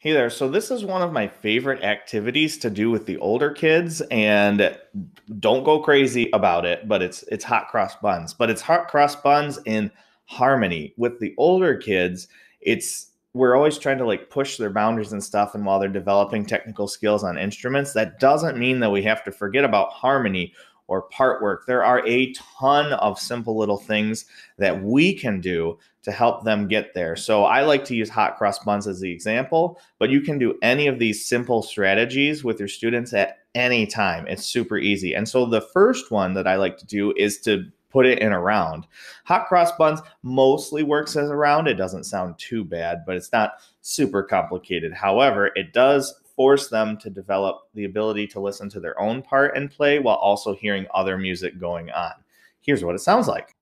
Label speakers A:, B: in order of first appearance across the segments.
A: Hey there. So this is one of my favorite activities to do with the older kids, and don't go crazy about it, but it's hot cross buns. But it's hot cross buns in harmony. With the older kids, it's we're always trying to like push their boundaries and stuff, and while they're developing technical skills on instruments, that doesn't mean that we have to forget about harmony or part work. There are a ton of simple little things that we can do to help them get there. So I like to use hot cross buns as the example, but you can do any of these simple strategies with your students at any time. It's super easy. And so the first one that I like to do is to put it in a round. Hot cross buns mostly works as a round. It doesn't sound too bad, but it's not super complicated. However, it does force them to develop the ability to listen to their own part and play while also hearing other music going on. Here's what it sounds like.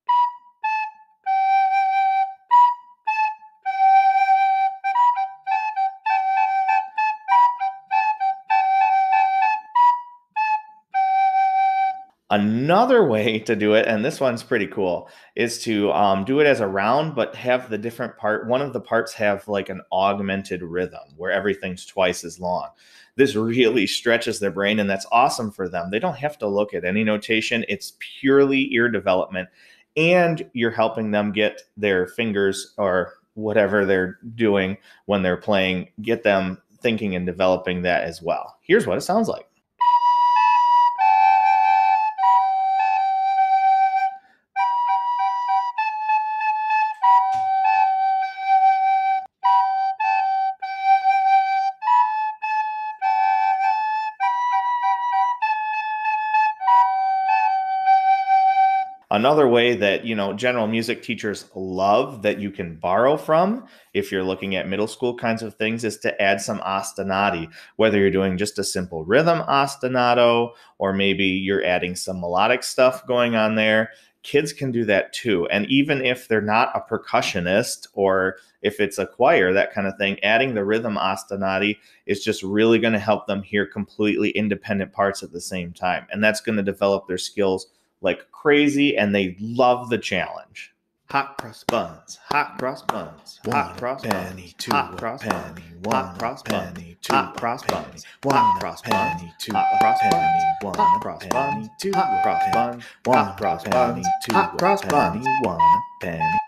A: Another way to do it, and this one's pretty cool, is to do it as a round, but have the different part. One of the parts have like an augmented rhythm where everything's twice as long. This really stretches their brain, and that's awesome for them. They don't have to look at any notation. It's purely ear development, and you're helping them get their fingers or whatever they're doing when they're playing, get them thinking and developing that as well. Here's what it sounds like. Another way that, general music teachers love that you can borrow from if you're looking at middle school kinds of things is to add some ostinati, whether you're doing just a simple rhythm ostinato or maybe you're adding some melodic stuff going on there. Kids can do that too. And even if they're not a percussionist or if it's a choir, that kind of thing, adding the rhythm ostinati is just really going to help them hear completely independent parts at the same time. And that's going to develop their skills like crazy, and they love the challenge. Hot cross buns, hot cross buns, hot cross buns, hot cross buns, hot cross buns, hot cross buns, hot cross buns, hot cross buns, hot cross buns, hot cross buns, hot cross buns, hot cross buns, one penny.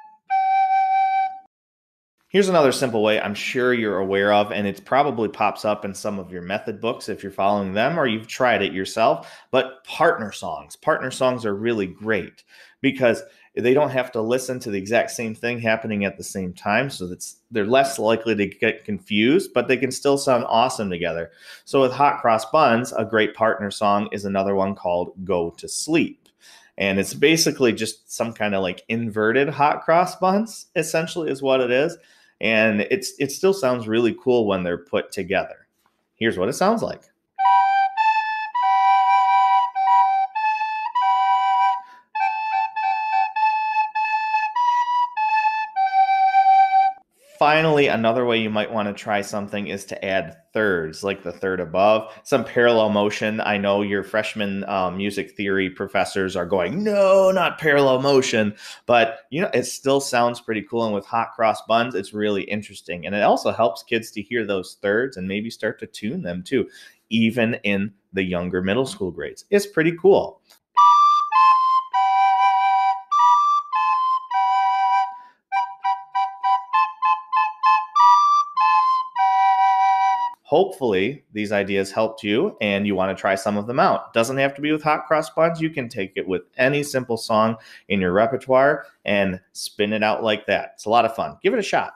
A: Here's another simple way I'm sure you're aware of, and it probably pops up in some of your method books if you're following them or you've tried it yourself, but partner songs. Partner songs are really great because they don't have to listen to the exact same thing happening at the same time, so they're less likely to get confused, but they can still sound awesome together. So with Hot Cross Buns, a great partner song is another one called Go to Sleep. And it's basically just some kind of like inverted hot cross buns, essentially, is what it is. And it still sounds really cool when they're put together. Here's what it sounds like. Finally, another way you might want to try something is to add thirds, like the third above, some parallel motion. I know your freshman music theory professors are going, no, not parallel motion, but it still sounds pretty cool. And with hot cross buns, it's really interesting. And it also helps kids to hear those thirds and maybe start to tune them too, even in the younger middle school grades. It's pretty cool. Hopefully, these ideas helped you and you want to try some of them out. Doesn't have to be with hot cross buns. You can take it with any simple song in your repertoire and spin it out like that. It's a lot of fun. Give it a shot.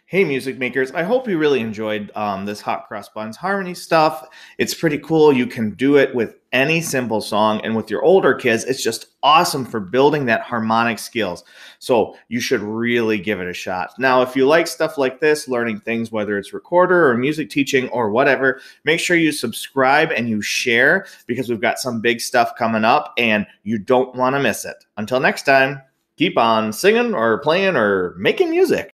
A: Hey, music makers, I hope you really enjoyed this Hot Cross Buns harmony stuff. It's pretty cool. You can do it with any simple song, and with your older kids, it's just awesome for building that harmonic skills. So you should really give it a shot. Now, if you like stuff like this, learning things, whether it's recorder or music teaching or whatever, make sure you subscribe and you share because we've got some big stuff coming up and you don't want to miss it. Until next time, keep on singing or playing or making music.